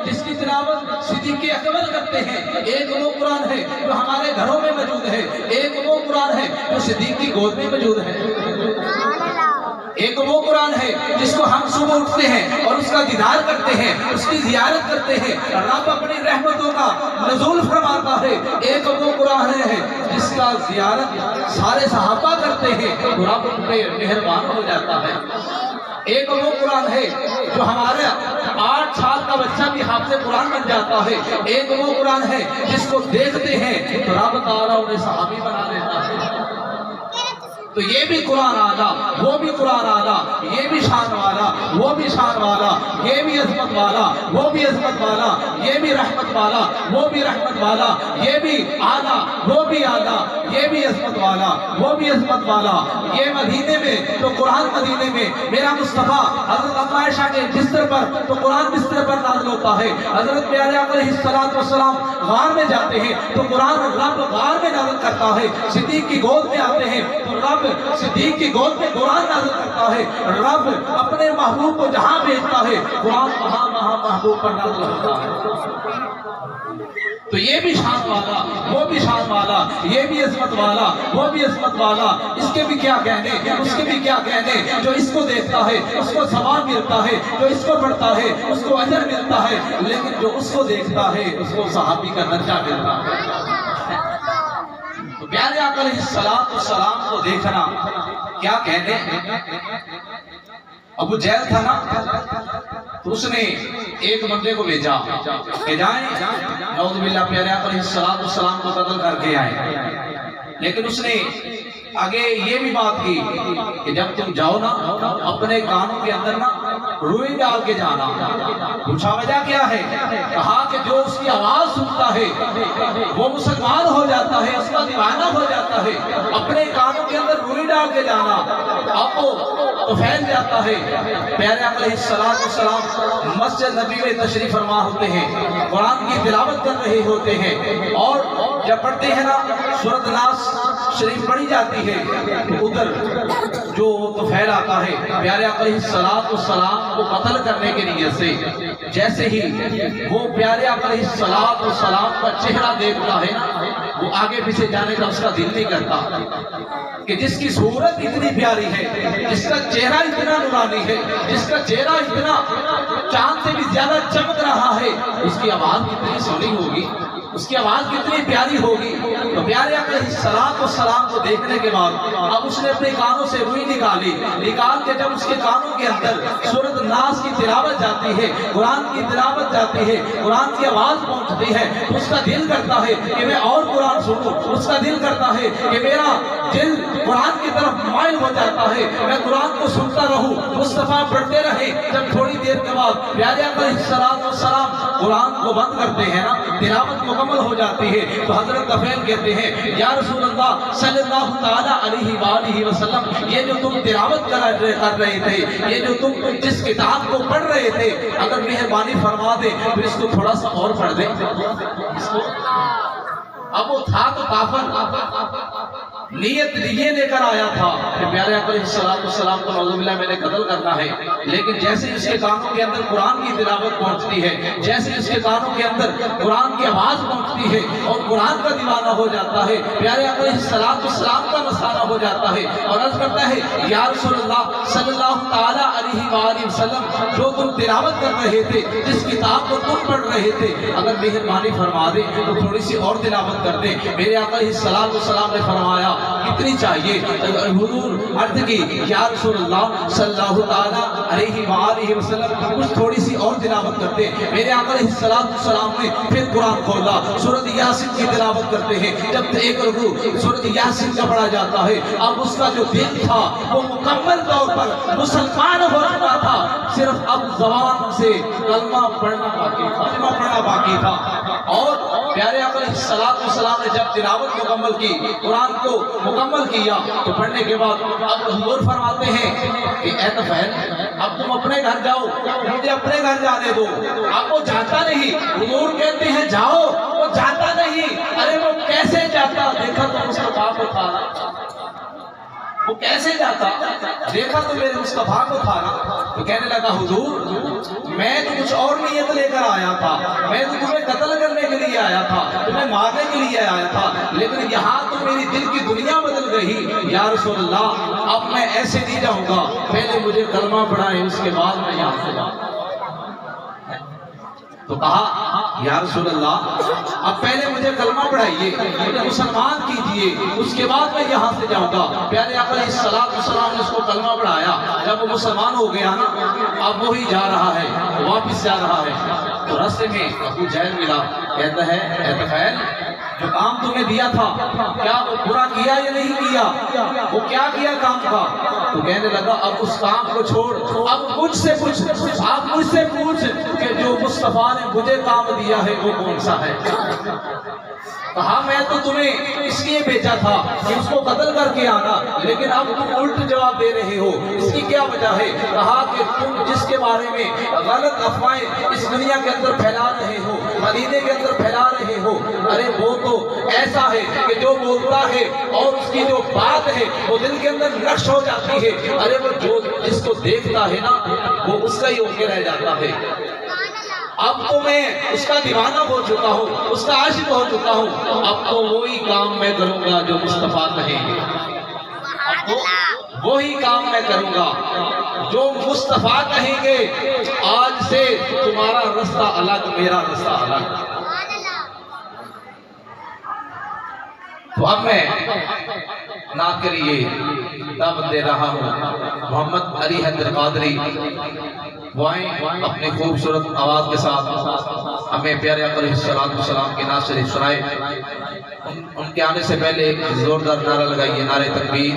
جس کی تلاوت صدیق اکبر کرتے ہیں، ایک وہ قرآن ہے جو ہمارے گھروں میں موجود ہے، ایک وہ قرآن ہے جو صدیق کی گود میں موجود ہے، ایک وہ قرآن ہے جس کو ہم صبح اٹھتے ہیں اور اس کا دیدار کرتے ہیں، اس کی زیارت کرتے ہیں، رب اپنی رحمتوں کا نزول فرماتا ہے، ایک وہ قرآن ہے جس کا زیارت سارے صحابہ کرتے ہیں تو رب ان پہ مہربان ہو جاتا ہے، ایک وہ قرآن ہے جو ہمارے 8 سال کا بچہ بھی حافظ قرآن بن جاتا ہے، ایک وہ قرآن ہے جس کو دیکھتے ہیں تو رب تعالیٰ انہیں صحابی بنا دیتا ہے۔ تو یہ بھی قرآن آنا، وہ بھی قرآن آنا، یہ بھی شان والا، وہ بھی شان والا، یہ بھی عظمت والا، وہ بھی عظمت والا، یہ بھی رحمت والا، وہ بھی رحمت والا، یہ بھی آنا، وہ بھی آنا، یہ بھی عظمت والا، وہ بھی عظمت والا۔ یہ مدینے میں تو قرآن مدینے میں، میرا مصطفیٰ حضرت اما عائشہ کے بستر پر تو قرآن بستر پر نازل ہوتا ہے، حضرت پیارے آقا علیہ السلام غار میں جاتے ہیں تو قرآن رب غار میں نازل کرتا ہے، صدیق کی گود میں آتے ہیں تو رب صدیق کی گود میں قرآن نازل کرتا ہے، رب اپنے محبوب کو جہاں بھیجتا ہے قرآن وہاں محبوب پر نازل ہوتا ہے۔ تو یہ بھی شان والا، وہ بھی شان والا، یہ بھی عظمت والا، وہ بھی عظمت والا، اس کے بھی کیا کہنے، اس کے بھی کیا کہنے، جو اس کو دیکھتا ہے اس کو ثواب ملتا ہے، جو اس کو پڑھتا ہے اس کو اجر ملتا ہے، لیکن جو اس کو دیکھتا ہے اس کو صحابی کا درجہ ملتا ہے۔ تو پیارے آقا علیہ السلام کو دیکھنا کیا کہنے، ابو جہل تھا نا تو اس نے ایک بندے کو بھیجا کہ جائیں نعوذ باللہ پیارے آقا علیہ السلام کو قتل کر کے آئے، لیکن اس نے آگے یہ بھی بات کی کہ جب تم جاؤ نا اپنے کانوں کے اندر نا روئی ڈال کے جانا۔ پوچھا وجہ کیا ہے؟ کہا کہ جو اس کی آواز سنتا ہے وہ مسلمان ہو جاتا ہے، اس کا دیوانہ ہو جاتا ہے، اپنے کانوں کے اندر روئی ڈال کے جانا، آپ کو تو پھیل جاتا ہے۔ پیارے آقا علیہ السلام مسجد نبی میں تشریف فرما ہوتے ہیں، قرآن کی تلاوت کر رہے ہوتے ہیں، اور جب پڑھتے ہیں نا سورۃ ناس شریف پڑھی جاتی ہے تو ادھر جو طفیل آتا ہے پیارے آقا علیہ السلام کو قتل کرنے کے لیے سے، جیسے ہی وہ پیارے آقا علیہ السلام کا چہرہ دیکھتا ہے نا وہ آگے پیچھے جانے کا اس کا دل نہیں کرتا، کہ جس کی صورت اتنی پیاری ہے، جس کا چہرہ اتنا نورانی ہے، جس کا چہرہ اتنا چاند سے بھی زیادہ چمک رہا ہے، اس کی آواز کتنی سونی ہوگی، اس کی آواز کتنی پیاری ہوگی۔ تو پیارے آقا علیہ السلام کو دیکھنے کے بعد اب اس نے اپنے کانوں سے روئی نکال کے جب اس کے کانوں کے اندر سورۃ ناس کی تلاوت جاتی ہے، قرآن کی تلاوت جاتی ہے، قرآن کی آواز پہنچتی ہے تو اس کا دل کرتا ہے کہ میں اور قرآن سنوں، اس کا دل کرتا ہے کہ میرا دل قرآن کی طرف مائل ہو جاتا ہے، میں قرآن کو سنتا رہوں، مصطفیٰ پڑھتے رہے۔ جب تھوڑی دیر کے بعد پیارے آقا علیہ السلام قرآن کو بند کرتے ہیں نا، تلاوت مکمل ہو جاتی ہے تو حضرت طفیل کہتے ہیں یا رسول اللہ صلی اللہ تعالیٰ علیہ وآلہ وسلم، یہ جو تم تلاوت کر رہے تھے، یہ جو تم جس کتاب کو پڑھ رہے تھے، اگر مہربانی فرما دے تو اس کو تھوڑا سا اور پڑھ دیں۔ اب وہ تھا تو کافر، نیت یہ لے کر آیا تھا کہ پیارے آقا علیہ السلام کو نعوذ باللہ میں نے قتل کرنا ہے، لیکن جیسے اس کے کانوں کے اندر قرآن کی تلاوت پہنچتی ہے، جیسے اس کے کانوں کے اندر قرآن کی آواز پہنچتی ہے اور قرآن کا دیوانہ ہو جاتا ہے، پیارے آقا علیہ السلام کا مستانہ ہو جاتا ہے اور عرض کرتا ہے یا رسول اللہ صلی اللہ تعالیٰ علیہ وآلہ وسلم، جو تم تلاوت کر رہے تھے، جس کتاب کو تم پڑھ رہے تھے، اگر مہربانی فرما دے تو تھوڑی سی اور تلاوت کر دیں۔ میرے آقا علیہ السلام نے فرمایا کتنی چاہیے؟ حضور عرض کی یا رسول اللہ صلی اللہ تعالیٰ علیہ وآلہ وسلم کچھ تھوڑی سی اور تلاوت کرتے۔ میرے آقا علیہ السلام نے پھر قرآن کھولا، سورۃ یاسین کی تلاوت کرتے ہیں، جب ایک رکوع سورۃ یاسین کا پڑھا جاتا ہے، اب اس کا جو دل تھا وہ مکمل طور پر مسلمان ہو چکا تھا، صرف اب زبان سے کلمہ پڑھنا باقی تھا۔ اور پیارے آقا علیہ السلام نے جب تلاوت مکمل کی، قرآن کو مکمل کیا تو پڑھنے کے بعد اب حضور فرماتے ہیں کہ اے طفیل اب تم اپنے گھر جاؤ، مجھے اپنے گھر جانے دو۔ اب وہ جاتا نہیں، حضور کہتے ہیں جاؤ، وہ جاتا نہیں۔ ارے وہ کیسے جاتا؟ دیکھا تو مصطفیٰ کو تھا، وہ کیسے جاتا؟ دیکھا تو میرے مصطفیٰ کو تھا نا، تو کہنے لگا حضور میں تو کچھ اور نیت لے کر آیا تھا، میں تو تمہیں قتل کرنے کے لیے آیا تھا، تمہیں مارنے کے لیے آیا تھا، لیکن یہاں تو میری دل کی دنیا بدل گئی یا رسول اللہ، اب میں ایسے نہیں جاؤں گا، پہلے مجھے کلمہ پڑھائیں اس کے بعد میں یہاں سے جاؤں گا۔ تو کہا یا رسول اللہ اب پہلے مجھے کلمہ پڑھائیے، مجھے مسلمان کیجئے، اس کے بعد میں یہاں سے جاؤں گا۔ پیارے آقا علیہ السلام نے اس کو کلمہ پڑھایا، جب وہ مسلمان ہو گیا نا، اب وہی جا رہا ہے، واپس جا رہا ہے، تو راستے میں ابو جہل ملا، کہتا ہے اے طفیل جو کام تمہیں دیا تھا کیا وہ پورا کیا یا نہیں کیا؟ وہ کیا کیا کام کا؟ تو کہنے لگا اب اس کام کو چھوڑ، اب مجھ سے پوچھ، آپ مجھ سے پوچھ کہ جو مصطفیٰ نے مجھے کام دیا ہے وہ کون سا ہے؟ کہا میں تو تمہیں اس لیے بھیجا تھا کہ اس کو قتل کر کے آنا، لیکن اب تم الٹ جواب دے رہے ہو، اس کی کیا وجہ ہے؟ کہا کہ تم جس کے بارے میں غلط افواہیں اس دنیا کے اندر پھیلا رہے ہو، مدینے کے اندر پھیلا رہے ہو، ارے وہ تو ایسا ہے کہ جو بولتا ہے اور اس کی جو بات ہے وہ دل کے اندر نقش ہو جاتی ہے، ارے وہ جو جس کو دیکھتا ہے نا وہ اس کا ہی ہو کے رہ جاتا ہے۔ اب تو میں اس کا دیوانہ ہو چکا ہوں، اس کا عاشق ہو چکا ہوں، اب تو وہی کام میں کروں گا جو مصطفیٰ کہیں گے، وہی کام میں کروں گا جو مصطفیٰ کہیں گے۔ آج سے تمہارا رستہ الگ، میرا رستہ الگ۔ تو اب میں نعت کے لیے دعوت دے رہا ہوں محمد علی حیدر قادری، وہ آئیں اپنے خوبصورت آواز کے ساتھ ہمیں پیارے آقا علیہ السلام کی نعت شریف سنائے۔ ان کے آنے سے پہلے ایک زوردار نعرہ لگائیے، نعرہ تکبیر۔